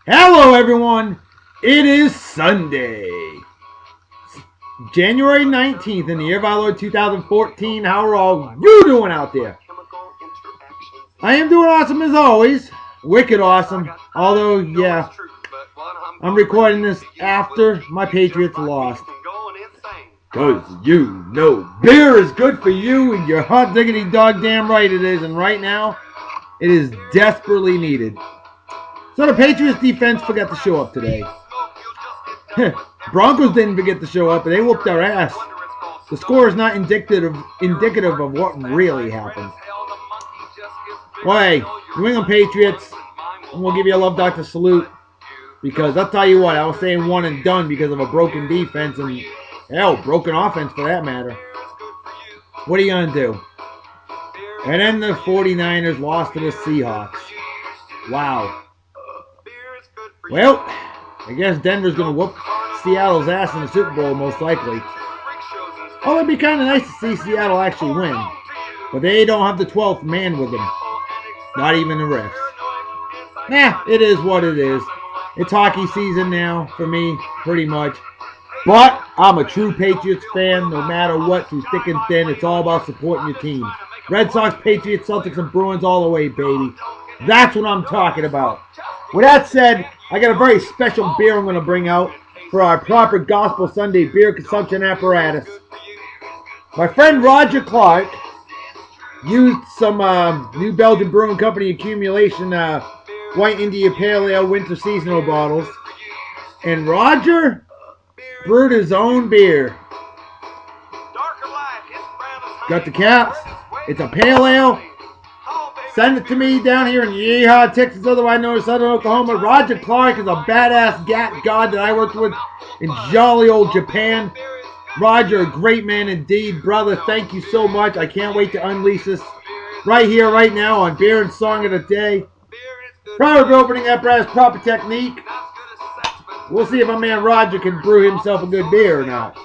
Hello, everyone. It is Sunday, January 19th in the year of our Lord 2014. How are all you doing out there? I am doing awesome as always. Wicked awesome. Although, yeah, I'm recording this after my Patriots lost. Because you know beer is good for you, and you're hot diggity dog damn right it is. And right now, it is desperately needed. So the Patriots defense forgot to show up today. Broncos didn't forget to show up, and they whooped our ass. The score is not indicative of what really happened. Well, hey, New England Patriots, I'm going to give you a love doctor salute. Because I'll tell you what, I was saying one and done because of a broken defense and, hell, broken offense for that matter. What are you going to do? And then the 49ers lost to the Seahawks. Wow. Well, I guess Denver's going to whoop Seattle's ass in the Super Bowl, most likely. Oh, it'd be kind of nice to see Seattle actually win. But they don't have the 12th man with them. Not even the refs. Nah, it is what it is. It's hockey season now for me, pretty much. But I'm a true Patriots fan, no matter what, through thick and thin. It's all about supporting your team. Red Sox, Patriots, Celtics, and Bruins all the way, baby. That's what I'm talking about. With that said, I got a very special beer I'm going to bring out for our proper Gospel Sunday beer consumption apparatus. My friend Roger Clark used some New Belgium Brewing Company accumulation White India Pale Ale Winter Seasonal bottles. And Roger brewed his own beer. Got the caps. It's a pale ale. Send it to me down here in Yeehaw, Texas, otherwise known as Southern Oklahoma. Roger Clark is a badass god that I worked with in jolly old Japan. Roger, a great man indeed. Brother, thank you so much. I can't wait to unleash this right here, right now on Beer and Song of the Day. Proper opening apparatus, proper technique. We'll see if my man Roger can brew himself a good beer or not.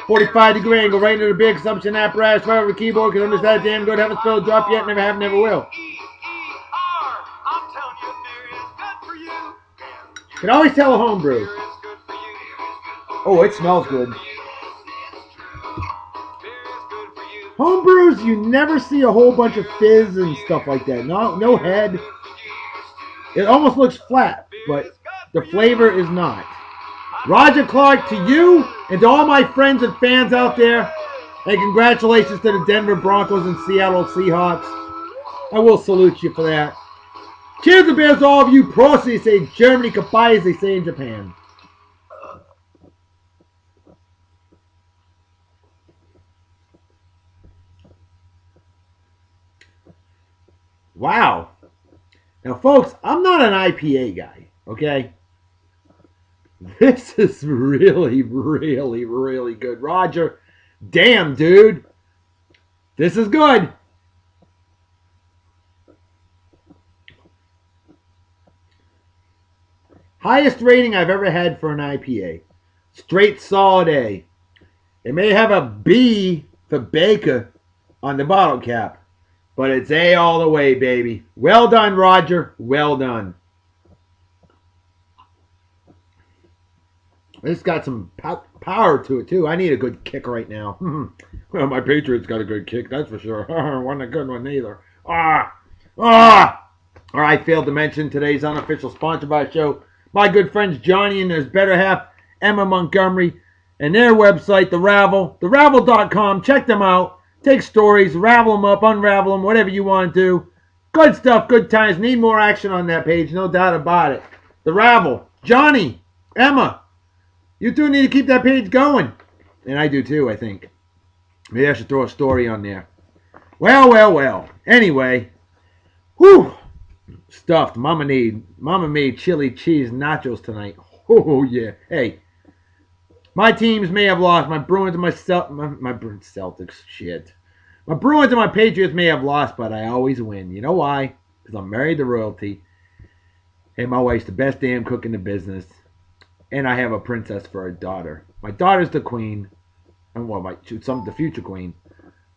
45-degree angle right into the beer consumption apparatus, right over the keyboard, because I'm just that damn good. Haven't spilled a drop yet, never have, never will. Can always tell a homebrew. Oh, it smells good. Homebrews, you never see a whole bunch of fizz and stuff like that. No head. It almost looks flat, but the flavor is not. Roger Clark, to you and to all my friends and fans out there, hey, congratulations to the Denver Broncos and Seattle Seahawks. I will salute you for that. Cheers to beers to all of you. Prost, they say in Germany. Goodbye, as they say in Japan. Wow. Now, folks, I'm not an IPA guy, okay? This is really, really, really good. Roger, damn, dude. This is good. Highest rating I've ever had for an IPA. Straight solid A. It may have a B for Baker on the bottle cap, but it's A all the way, baby. Well done, Roger. Well done. It's got some power to it, too. I need a good kick right now. Well, my Patriots got a good kick, that's for sure. Wasn't a good one either. Or I failed to mention today's unofficial sponsor by the show, my good friends Johnny and his better half, Emma Montgomery, and their website, The Ravel, theravel.com. Check them out. Take stories, ravel them up, unravel them, whatever you want to do. Good stuff, good times. Need more action on that page, no doubt about it. The Ravel, Johnny, Emma. You two need to keep that page going. And I do too, I think. Maybe I should throw a story on there. Well. Anyway. Whew. Stuffed. Mama made chili cheese nachos tonight. Oh, yeah. Hey. My teams may have lost. My Bruins and my Celtics. Shit. My Bruins and my Patriots may have lost, but I always win. You know why? Because I'm married to royalty. And my wife's the best damn cook in the business. And I have a princess for a daughter. My daughter's the queen. Well, the future queen.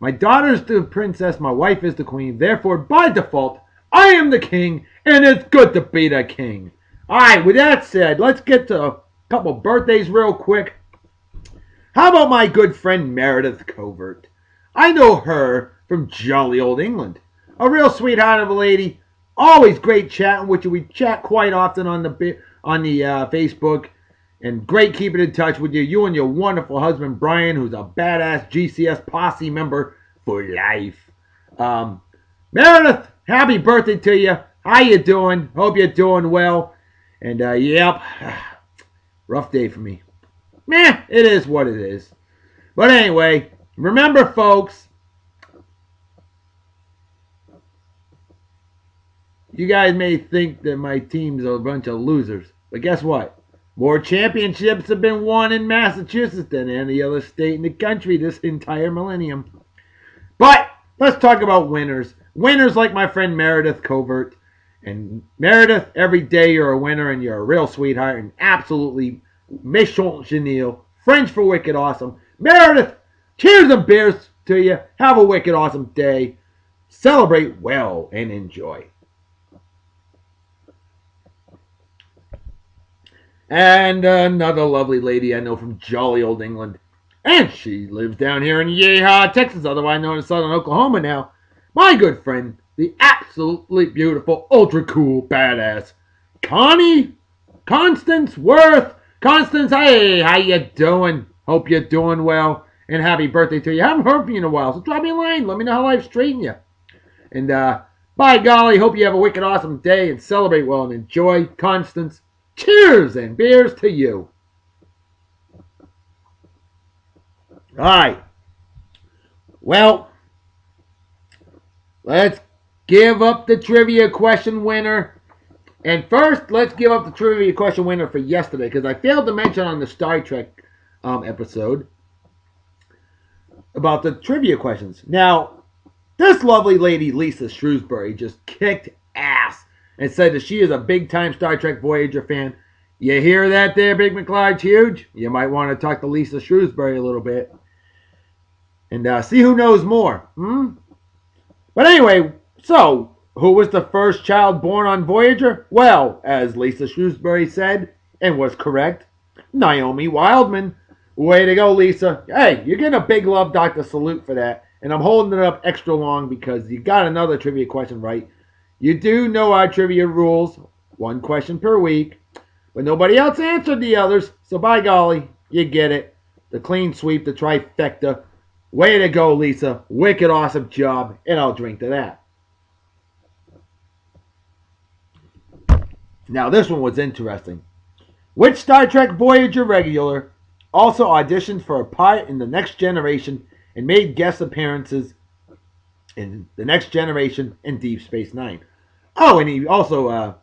My daughter's the princess. My wife is the queen. Therefore, by default, I am the king. And it's good to be the king. All right, with that said, let's get to a couple birthdays real quick. How about my good friend Meredith Covert? I know her from jolly old England. A real sweetheart of a lady. Always great chatting with you. We chat quite often on the Facebook. And great keeping in touch with you. You and your wonderful husband Brian, who's a badass GCS posse member for life. Meredith, happy birthday to you. How you doing? Hope you're doing well. And yep, rough day for me. Meh, it is what it is. But anyway, remember folks, you guys may think that my team's a bunch of losers. But guess what? More championships have been won in Massachusetts than any other state in the country this entire millennium. But let's talk about winners. Winners like my friend Meredith Covert. And Meredith, every day you're a winner and you're a real sweetheart and absolutely méchant genial. French for wicked awesome. Meredith, cheers and beers to you. Have a wicked awesome day. Celebrate well and enjoy. And another lovely lady I know from jolly old England. And she lives down here in Yeehaw, Texas, otherwise known as Southern Oklahoma now. My good friend, the absolutely beautiful, ultra cool, badass, Constance Worth. Constance, hey, how you doing? Hope you're doing well. And happy birthday to you. I haven't heard from you in a while, so drop me a line. Let me know how life's treating you. And by golly, hope you have a wicked awesome day and celebrate well and enjoy. Constance, cheers and beers to you. All right. Well, let's give up the trivia question winner. And first, let's give up the trivia question winner for yesterday, because I failed to mention on the Star Trek episode about the trivia questions. Now, this lovely lady, Lisa Shrewsbury, just kicked ass and said that she is a big-time Star Trek Voyager fan. You hear that there, Big McLeod's huge? You might want to talk to Lisa Shrewsbury a little bit and see who knows more. But anyway, so who was the first child born on Voyager? Well, as Lisa Shrewsbury said, and was correct, Naomi Wildman. Way to go, Lisa. Hey, you're getting a big love Dr. Salute for that. And I'm holding it up extra long because you got another trivia question right. You do know our trivia rules. One question per week. But nobody else answered the others. So by golly, you get it. The clean sweep, the trifecta. Way to go, Lisa. Wicked awesome job. And I'll drink to that. Now, this one was interesting. Which Star Trek Voyager regular also auditioned for a part in The Next Generation and made guest appearances in The Next Generation and Deep Space Nine? Oh, and he also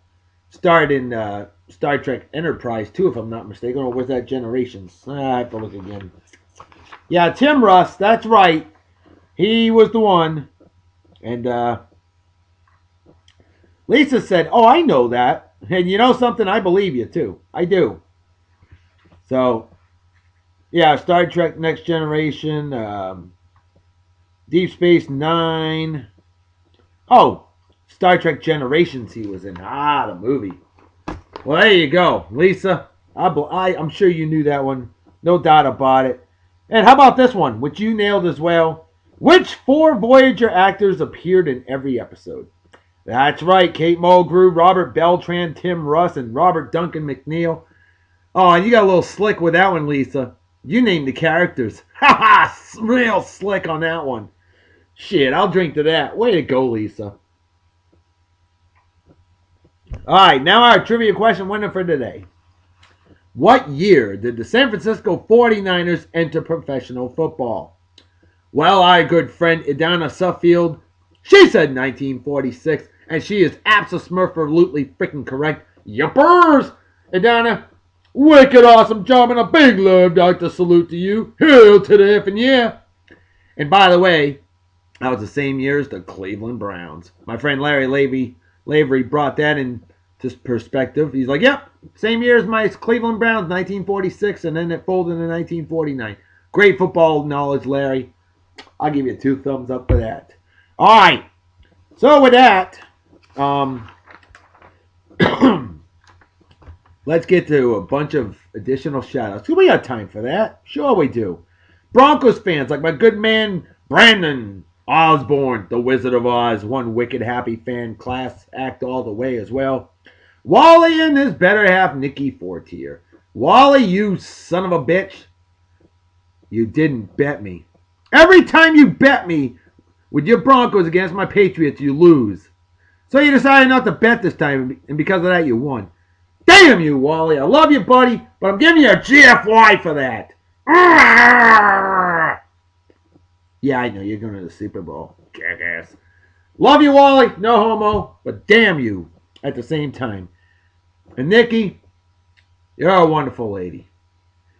starred in Star Trek Enterprise, too, if I'm not mistaken. Or was that Generations? I have to look again. Yeah, Tim Russ, that's right. He was the one. And Lisa said, oh, I know that. And you know something? I believe you, too. I do. So, yeah, Star Trek Next Generation, Deep Space Nine. Oh, Star Trek Generations he was in. The movie. Well, there you go. Lisa, I'm sure you knew that one. No doubt about it. And how about this one, which you nailed as well? Which 4 Voyager actors appeared in every episode? That's right, Kate Mulgrew, Robert Beltran, Tim Russ, and Robert Duncan McNeil. Oh, and you got a little slick with that one, Lisa. You named the characters. Ha ha! Real slick on that one. Shit, I'll drink to that. Way to go, Lisa. Alright, now our trivia question winner for today. What year did the San Francisco 49ers enter professional football? Well, our good friend Edana Suffield, she said 1946, and she is absolutely freaking correct. Yuppers! Edana, wicked awesome job and a big love, Dr. Salute to you. Hell to the effing yeah. And by the way, that was the same year as the Cleveland Browns. My friend Larry Lavery brought that into perspective. He's like, yep, same year as my Cleveland Browns, 1946, and then it folded in 1949. Great football knowledge, Larry. I'll give you 2 thumbs up for that. All right. So with that, let's get to a bunch of additional shout-outs. We got time for that. Sure we do. Broncos fans, like my good man Brandon Osborne, the Wizard of Oz, one wicked happy fan, class act all the way as well. Wally and his better half, Nikki Fortier. Wally, you son of a bitch. You didn't bet me. Every time you bet me with your Broncos against my Patriots, you lose. So you decided not to bet this time, and because of that, you won. Damn you, Wally. I love you, buddy, but I'm giving you a GFY for that. Yeah, I know. You're going to the Super Bowl. Jackass. Love you, Wally. No homo, but damn you at the same time. And Nikki, you're a wonderful lady.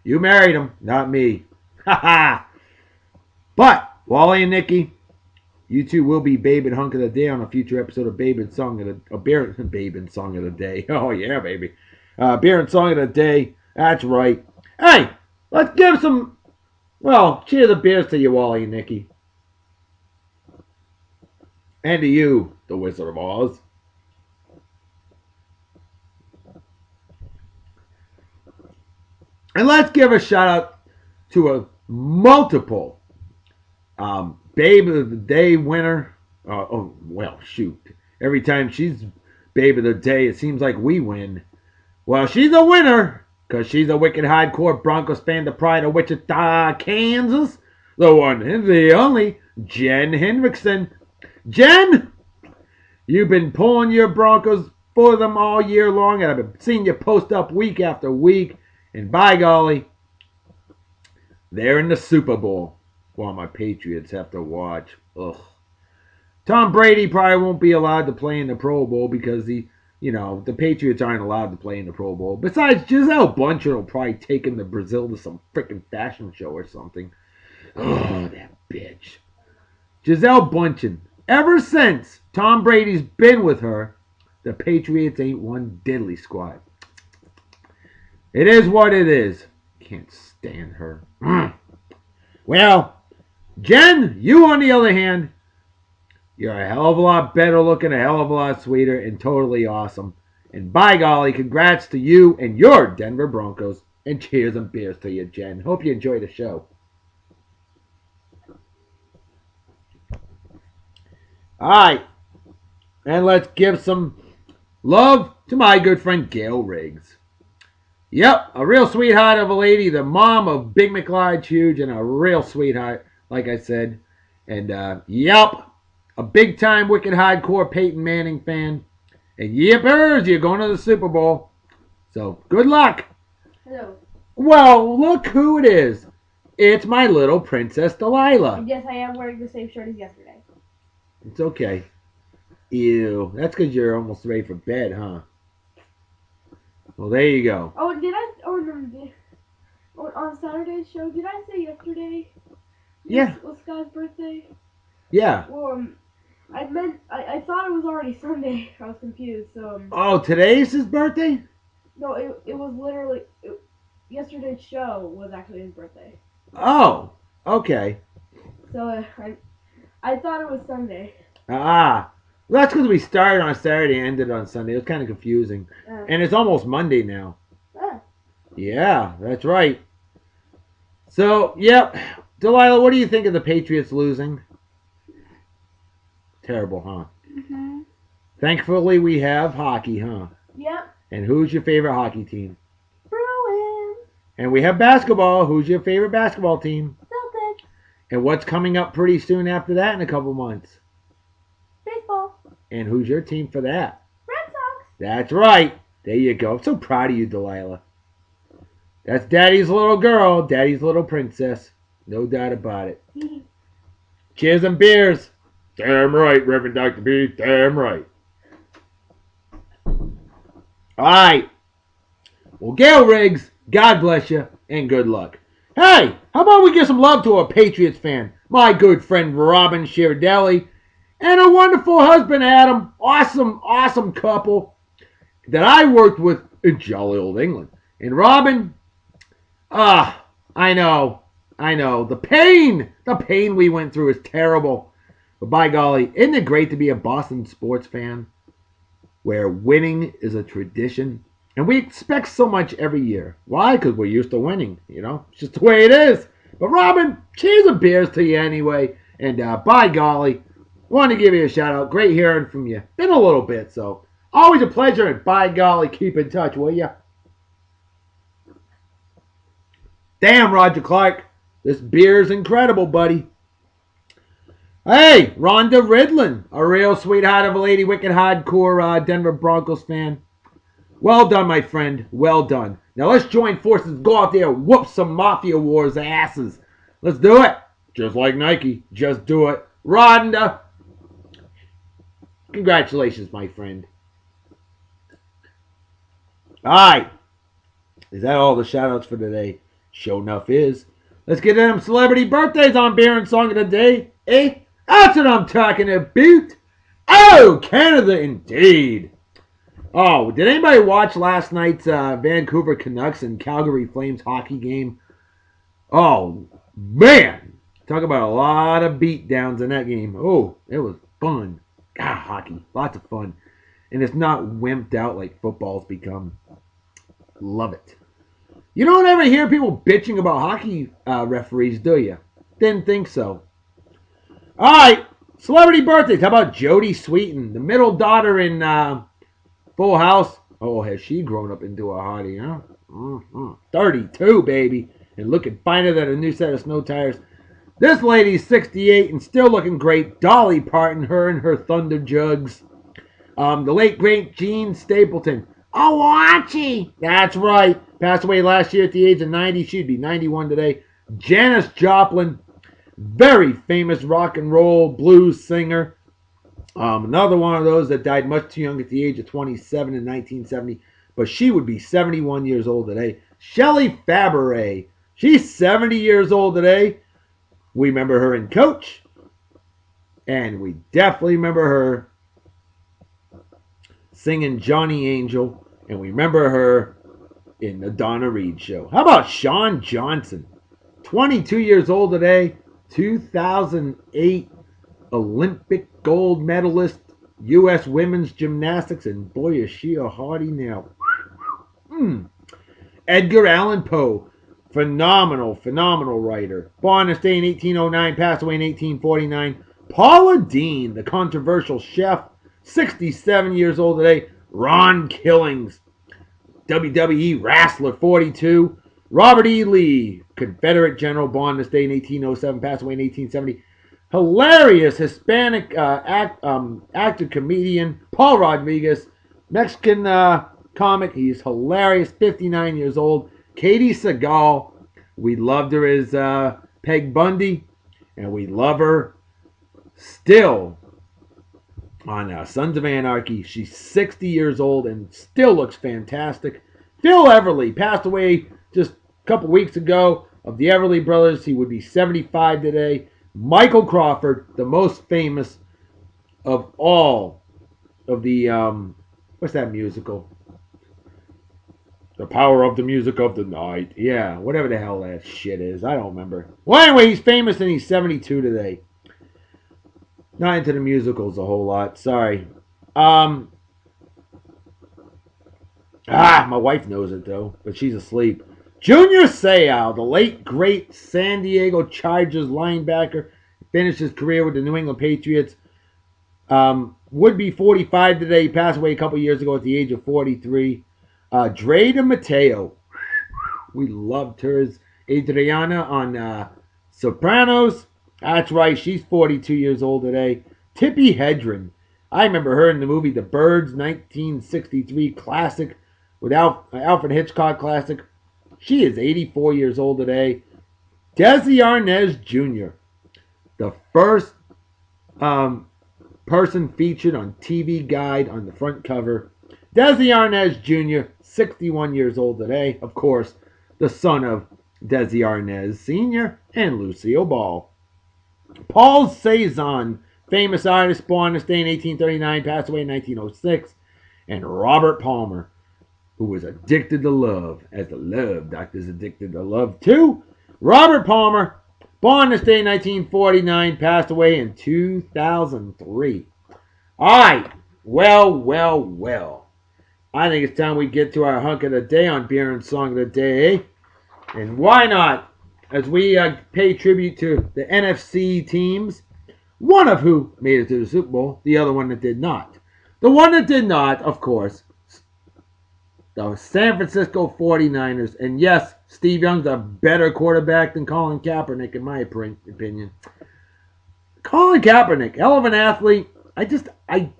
You married him, not me. Ha ha. But, Wally and Nikki, you two will be Babe and Hunk of the Day on a future episode of Babe and Song of the Babe and Song of the Day. Oh yeah, baby. Beer and Song of the Day. That's right. Hey, let's give some. Well, cheers of beers to you, Wally and Nikki, and to you, the Wizard of Oz. And let's give a shout out to a multiple Babe of the Day winner. Shoot. Every time she's Babe of the Day, it seems like we win. Well, she's a winner because she's a wicked hardcore Broncos fan, the pride of Wichita, Kansas. The one and the only Jenn Hendrickson. Jenn, you've been pulling your Broncos for them all year long, and I've been seeing you post up week after week. And by golly, they're in the Super Bowl while my Patriots have to watch. Ugh. Tom Brady probably won't be allowed to play in the Pro Bowl because the Patriots aren't allowed to play in the Pro Bowl. Besides, Gisele Bundchen will probably take him to Brazil to some freaking fashion show or something. Oh, that bitch. Gisele Bundchen. Ever since Tom Brady's been with her, the Patriots ain't one diddly squat. It is what it is. Can't stand her. Well, Jenn, you on the other hand, you're a hell of a lot better looking, a hell of a lot sweeter, and totally awesome. And by golly, congrats to you and your Denver Broncos. And cheers and beers to you, Jenn. Hope you enjoy the show. Alright. And let's give some love to my good friend Gail Riggs. Yep, a real sweetheart of a lady, the mom of Big McLarge Huge, and a real sweetheart, like I said. And, yep, a big-time wicked hardcore Peyton Manning fan. And yippers, you're going to the Super Bowl. So, good luck. Hello. Well, look who it is. It's my little Princess Delilah. Yes, I am wearing the same shirt as yesterday. It's okay. Ew, that's because you're almost ready for bed, huh? Well, there you go. Oh, on Saturday's show, did I say yesterday? Yeah. Was Scott's birthday? Yeah. Well, I thought it was already Sunday. I was confused. So. Oh, today's his birthday? No, it was literally yesterday's show was actually his birthday. Oh, okay. So I thought it was Sunday. Ah. Well, that's because we started on Saturday and ended on Sunday. It was kind of confusing. And it's almost Monday now. Yeah, that's right. So, yep. Delilah, what do you think of the Patriots losing? Terrible, huh? Mm-hmm. Thankfully, we have hockey, huh? Yep. And who's your favorite hockey team? Bruins. And we have basketball. Who's your favorite basketball team? Celtics. And what's coming up pretty soon after that in a couple months? Baseball. And who's your team for that? Red Sox. That's right. There you go. I'm so proud of you, Delilah. That's Daddy's little girl, Daddy's little princess. No doubt about it. Cheers and beers. Damn right, Reverend Dr. B. Damn right. All right. Well, Gail Riggs, God bless you, and good luck. Hey, how about we give some love to a Patriots fan, my good friend Robyn Shirdelli, and a wonderful husband, Adam. Awesome, awesome couple that I worked with in jolly old England. And Robyn, I know. The pain we went through is terrible. But by golly, isn't it great to be a Boston sports fan where winning is a tradition And we expect so much every year. Why? Because we're used to winning. It's just the way it is. But Robyn, cheers and beers to you anyway. And by golly, want to give you a shout out. Great hearing from you. Been a little bit, so always a pleasure. And by golly, keep in touch, will ya? Damn, Roger Clark. This beer's incredible, buddy. Hey, Rhanda Ridlin, a real sweetheart of a lady, wicked hardcore Denver Broncos fan. Well done, my friend. Well done. Now let's join forces, go out there, whoop some Mafia Wars asses. Let's do it. Just like Nike. Just do it. Rhanda. Congratulations, my friend. All right. Is that all the shout-outs for today? Sure enough is. Let's get them celebrity birthdays on Beer and Song of the Day. Eh? That's what I'm talking about. Oh, Canada indeed. Oh, did anybody watch last night's Vancouver Canucks and Calgary Flames hockey game? Oh, man. Talk about a lot of beatdowns in that game. Oh, it was fun. God, hockey. Lots of fun. And it's not wimped out like football's become. Love it. You don't ever hear people bitching about hockey referees, do you? Didn't think so. All right. Celebrity birthdays. How about Jodie Sweetin, the middle daughter in Full House? Oh, has she grown up into a hottie, huh? 32, baby. And looking finer than a new set of snow tires. This lady's 68 and still looking great. Dolly Parton, her and her Thunder Jugs. The late, great Jean Stapleton. Oh, Archie! That's right. Passed away last year at the age of 90. She'd be 91 today. Janis Joplin. Very famous rock and roll blues singer. Another one of those that died much too young at the age of 27 in 1970. But she would be 71 years old today. Shelley Fabares. She's 70 years old today. We remember her in Coach. And we definitely remember her singing Johnny Angel. And we remember her in the Donna Reed Show. How about Shawn Johnson? 22 years old today. 2008 Olympic gold medalist, U.S. women's gymnastics, and boy is she a hottie now. Edgar Allan Poe, phenomenal writer. Born this day in 1809, passed away in 1849. Paula Deen, the controversial chef, 67 years old today. Ron Killings, WWE wrestler, 42. Robert E. Lee, Confederate general, born this day in 1807, passed away in 1870. Hilarious Hispanic actor, comedian, Paul Rodriguez, Mexican comic. He's hilarious, 59 years old. Katie Seagal, we loved her as Peg Bundy, and we love her still on Sons of Anarchy. She's 60 years old and still looks fantastic. Phil Everly passed away just a couple weeks ago of the Everly Brothers. He would be 75 today. Michael Crawford, the most famous of all of the, what's that musical? The Power of the Music of the Night. Yeah, whatever the hell that shit is. I don't remember. Well, anyway, he's famous and he's 72 today. Not into the musicals a whole lot. Sorry. My wife knows it, though, but she's asleep. Junior Seau, the late, great San Diego Chargers linebacker, finished his career with the New England Patriots. Would be 45 today. He passed away a couple years ago at the age of 43. Dreda Mateo. We loved her as Adriana on Sopranos. That's right, she's 42 years old today. Tippi Hedren. I remember her in the movie The Birds, 1963 classic, with Alfred Hitchcock classic. She is 84 years old today. Desi Arnaz Jr., the first person featured on TV Guide on the front cover. Desi Arnaz Jr., 61 years old today. Of course, the son of Desi Arnaz Sr. and Lucille Ball. Paul Cezanne, famous artist, born this day in 1839, passed away in 1906. And Robert Palmer, who was addicted to love, as the love doctor's addicted to love too. Robert Palmer, born this day in 1949, passed away in 2003. All right, well. I think it's time we get to our hunk of the day on Beer and Song of the Day. And why not? As we pay tribute to the NFC teams, one of who made it to the Super Bowl, the other one that did not. The one that did not, of course, the San Francisco 49ers. And yes, Steve Young's a better quarterback than Colin Kaepernick, in my opinion. Colin Kaepernick, hell of an athlete. I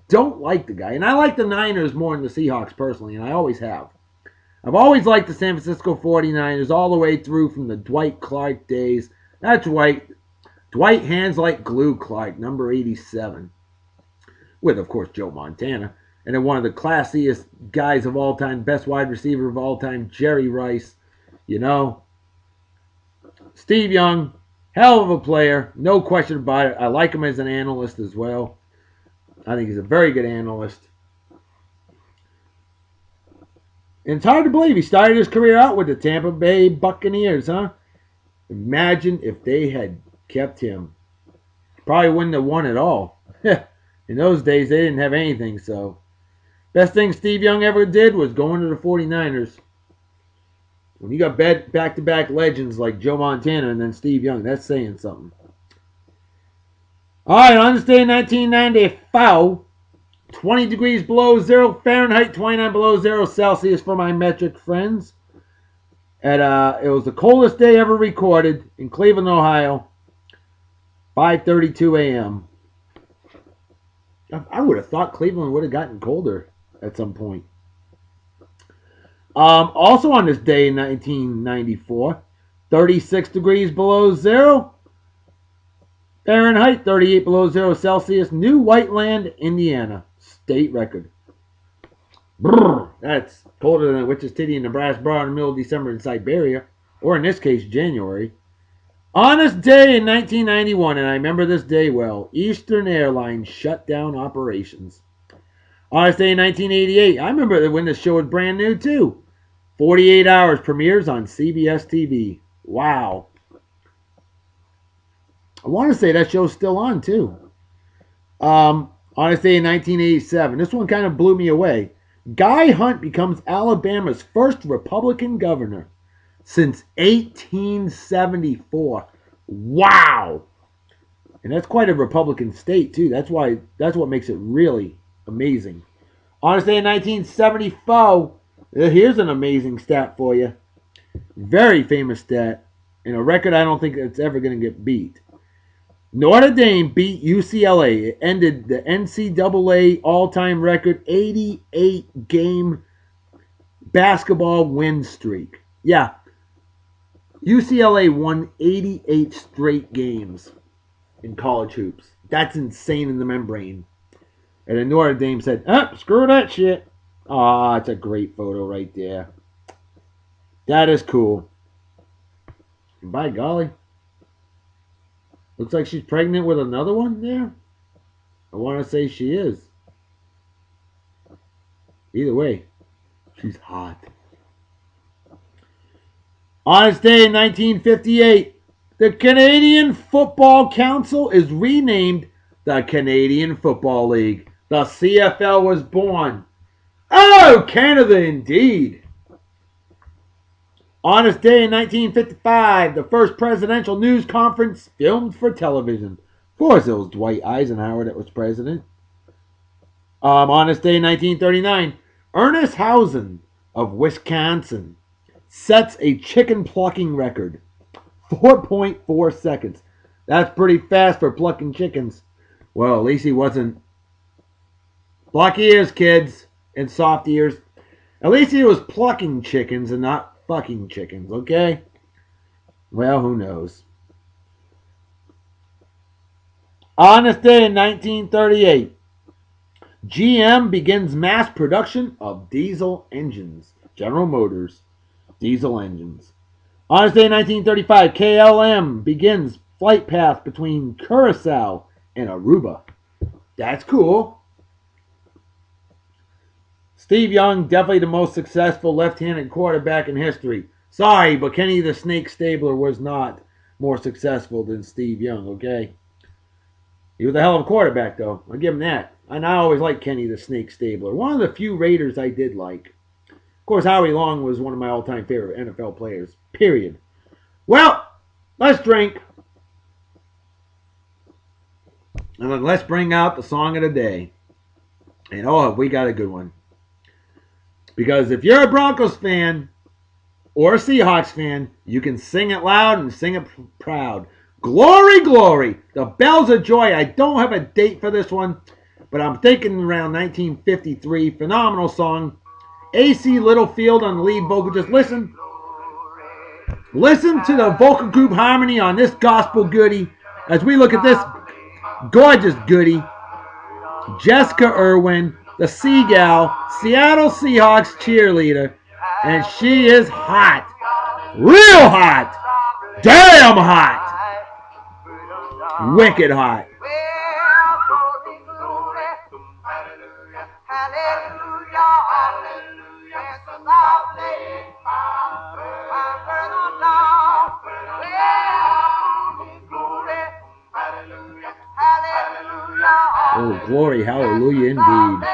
don't like the guy. And I like the Niners more than the Seahawks personally, and I always have. I've always liked the San Francisco 49ers all the way through from the Dwight Clark days. That's right. Dwight Hands Like Glue Clark, number 87. With, of course, Joe Montana. And then one of the classiest guys of all time, best wide receiver of all time, Jerry Rice. You know, Steve Young, hell of a player. No question about it. I like him as an analyst as well. I think he's a very good analyst. And it's hard to believe he started his career out with the Tampa Bay Buccaneers, huh? Imagine if they had kept him. Probably wouldn't have won at all. In those days, they didn't have anything, so. Best thing Steve Young ever did was going to the 49ers. When you got back-to-back legends like Joe Montana and then Steve Young, that's saying something. All right, on this day in 1994, 20 degrees below zero Fahrenheit, 29 below zero Celsius for my metric friends. It was the coldest day ever recorded in Cleveland, Ohio, 5:32 a.m. I would have thought Cleveland would have gotten colder at some point. Also on this day in 1994, 36 degrees below zero Fahrenheit, 38 below zero Celsius, New Whiteland, Indiana, state record. Brrr, that's colder than Witch's Titty in Nebraska bra in the middle of December in Siberia, or in this case, January. On this day in 1991, and I remember this day well, Eastern Airlines shut down operations. On this day in 1988, I remember when this show was brand new too. 48 Hours premieres on CBS TV. Wow. I want to say that show's still on too. On this day in 1987, this one kind of blew me away. Guy Hunt becomes Alabama's first Republican governor since 1874. Wow. And that's quite a Republican state too. That's what makes it really amazing. On this day in 1974, here's an amazing stat for you. Very famous stat. And a record I don't think it's ever going to get beat. Notre Dame beat UCLA. It ended the NCAA all-time record 88-game basketball win streak. Yeah. UCLA won 88 straight games in college hoops. That's insane in the membrane. And then Notre Dame said, screw that shit. Aw, it's a great photo right there. That is cool. And by golly. Looks like she's pregnant with another one there. I want to say she is. Either way, she's hot. On this day in 1958, the Canadian Football Council is renamed the Canadian Football League. The CFL was born. Oh, Canada indeed. On this day in 1955, the first presidential news conference filmed for television. Of course, it was Dwight Eisenhower that was president. On this day in 1939, Ernest Housen of Wisconsin sets a chicken plucking record. 4.4 seconds. That's pretty fast for plucking chickens. Well, at least he wasn't. Pluck ears, kids, and soft ears. At least he was plucking chickens and not fucking chickens, okay? Well, who knows? On this day in 1938, GM begins mass production of diesel engines. General Motors, diesel engines. On this day in 1935, KLM begins flight path between Curacao and Aruba. That's cool. Steve Young, definitely the most successful left-handed quarterback in history. Sorry, but Kenny the Snake Stabler was not more successful than Steve Young, okay? He was a hell of a quarterback, though. I'll give him that. And I always liked Kenny the Snake Stabler. One of the few Raiders I did like. Of course, Howie Long was one of my all-time favorite NFL players. Period. Well, let's drink. And then let's bring out the song of the day. And oh, we got a good one. Because if you're a Broncos fan or a Seahawks fan, you can sing it loud and sing it proud. Glory, glory. The Bells of Joy. I don't have a date for this one, but I'm thinking around 1953. Phenomenal song. A.C. Littlefield on the lead vocal. Just listen. Listen to the vocal group harmony on this gospel goodie as we look at this gorgeous goodie. Jessica Irwin, the Seagal, Seattle Seahawks cheerleader, and she is hot. Real hot. Damn hot. Wicked hot. Oh, glory, hallelujah, indeed.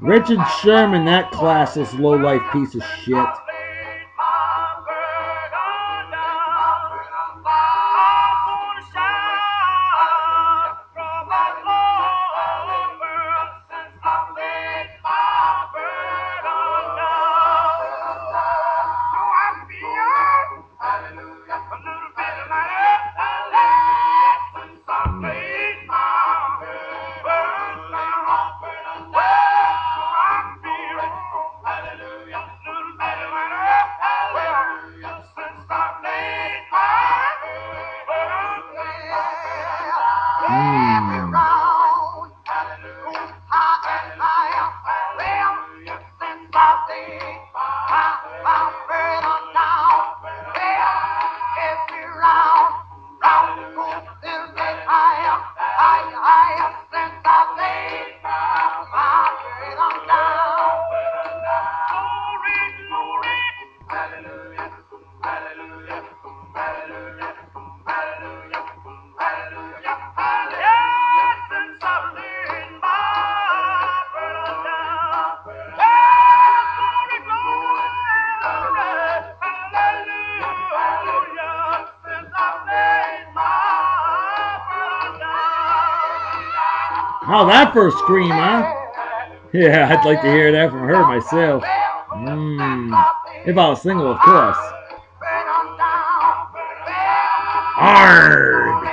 Richard Sherman, that classist, low-life piece of shit. Oh, that first scream, huh? Yeah, I'd like to hear that from her myself. If I was single, of course. Arrgh!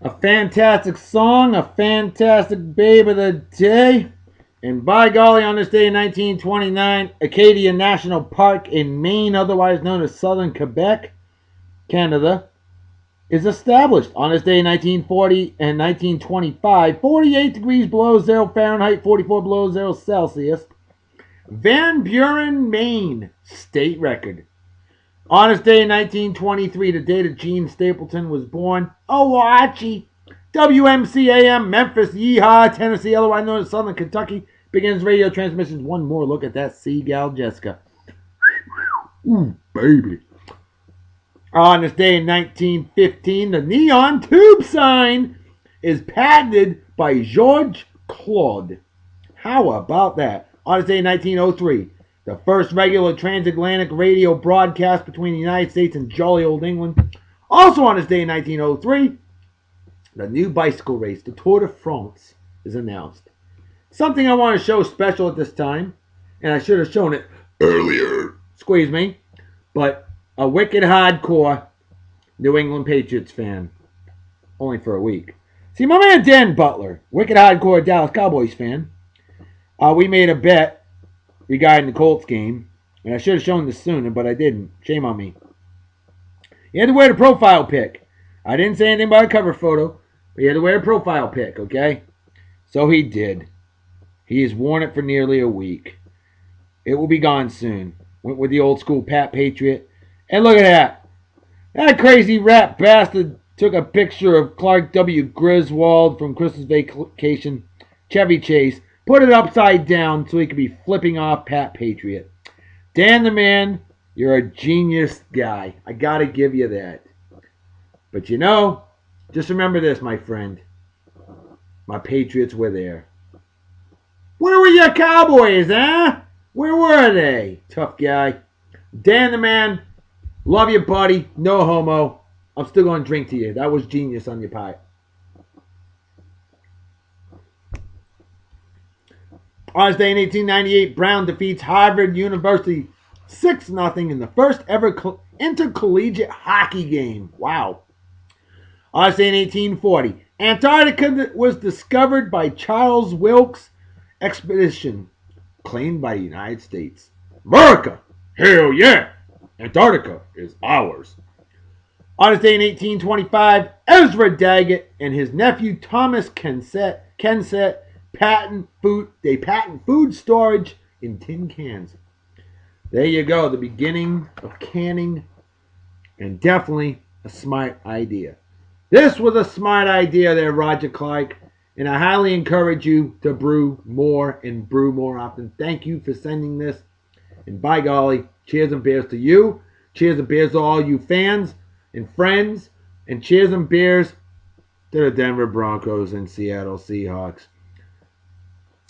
A fantastic song, a fantastic babe of the day. And by golly, on this day in 1929, Acadia National Park in Maine, otherwise known as Southern Quebec, Canada, is established. On this day in 1940 and 1925, 48 degrees below 0 Fahrenheit, 44 below 0 Celsius. Van Buren, Maine, state record. On this day in 1923, the day that Gene Stapleton was born, Owachi, WMCAM, Memphis, Yeehaw, Tennessee, otherwise known as Southern Kentucky, begins radio transmissions. One more look at that Seagal Jessica. Ooh, baby. On this day in 1915, the neon tube sign is patented by George Claude. How about that? On this day in 1903, the first regular transatlantic radio broadcast between the United States and jolly old England. Also on this day in 1903, the new bicycle race, the Tour de France, is announced. Something I want to show special at this time, and I should have shown it earlier, squeeze me, but a wicked hardcore New England Patriots fan, only for a week. See, my man Dan Butler, wicked hardcore Dallas Cowboys fan, we made a bet regarding the Colts game, and I should have shown this sooner, but I didn't. Shame on me. You had to wear the profile pic. I didn't say anything about a cover photo, but you had to wear a profile pic, okay? So he did. He has worn it for nearly a week. It will be gone soon. Went with the old school Pat Patriot. And look at that. That crazy rat bastard took a picture of Clark W. Griswold from Christmas Vacation, Chevy Chase, put it upside down so he could be flipping off Pat Patriot. Dan the man, you're a genius guy. I gotta give you that. But you know, just remember this, my friend. My Patriots were there. Where were your Cowboys, huh? Where were they? Tough guy. Dan the man, love you, buddy. No homo. I'm still going to drink to you. That was genius on your part. On this day in 1898, Brown defeats Harvard University 6-0 in the first ever intercollegiate hockey game. Wow. On this day in 1840, Antarctica was discovered by Charles Wilkes expedition, claimed by the United States. America! Hell yeah! Antarctica is ours. On this day in 1825, Ezra Daggett and his nephew Thomas Kensett patent food storage in tin cans. There you go, the beginning of canning, and definitely a smart idea. This was a smart idea there, Roger Clark, and I highly encourage you to brew more and brew more often. Thank you for sending this, and by golly, cheers and beers to you. Cheers and beers to all you fans and friends, and cheers and beers to the Denver Broncos and Seattle Seahawks,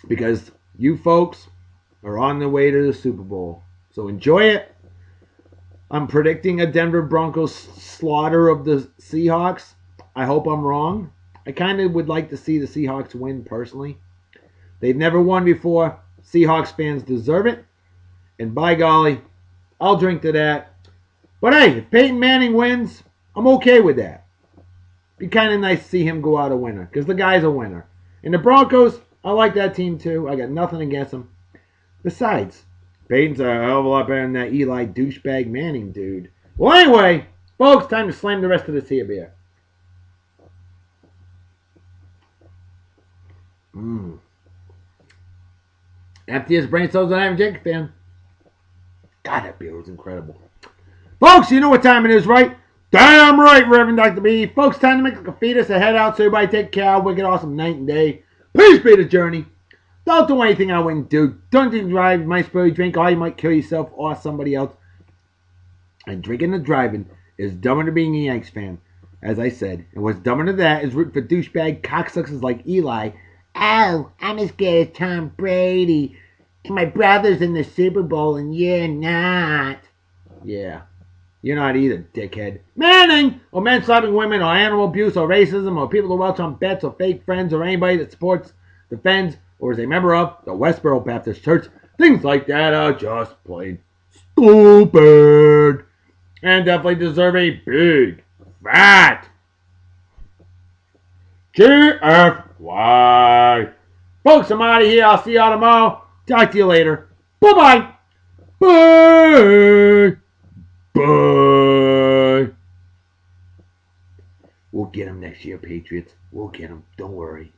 because you folks are on the way to the Super Bowl. So enjoy it. I'm predicting a Denver Broncos slaughter of the Seahawks. I hope I'm wrong. I kind of would like to see the Seahawks win personally. They've never won before. Seahawks fans deserve it. And by golly, I'll drink to that. But hey, if Peyton Manning wins, I'm okay with that. Be kind of nice to see him go out a winner, because the guy's a winner. And the Broncos, I like that team too. I got nothing against them. Besides, Peyton's a hell of a lot better than that Eli douchebag Manning dude. Well, anyway, folks, time to slam the rest of this here beer. Empty his brain cells and I'm a Jake fan. God, that beer was incredible. Folks, you know what time it is, right? Damn right, Reverend Dr. B. Folks, time to make a fetus and head out, so everybody take care. Wicked awesome night and day. Peace be the journey. Don't do anything I wouldn't do. Don't drive. You might spill your drink, or you might kill yourself or somebody else. And drinking and driving is dumber than being a Yanks fan, as I said. And what's dumber than that is rooting for douchebag cocksuckers like Eli. Oh, I'm as good as Tom Brady. My brother's in the Super Bowl and you're not. Yeah, you're not either, dickhead. Manning! Or men slapping women, or animal abuse, or racism, or people who welch on bets, or fake friends, or anybody that supports, defends, or is a member of the Westboro Baptist Church. Things like that are just plain stupid. And definitely deserve a big, fat GFY. Folks, I'm out of here. I'll see y'all tomorrow. Talk to you later. Bye-bye. Bye. Bye. We'll get him next year, Patriots. We'll get him. Don't worry.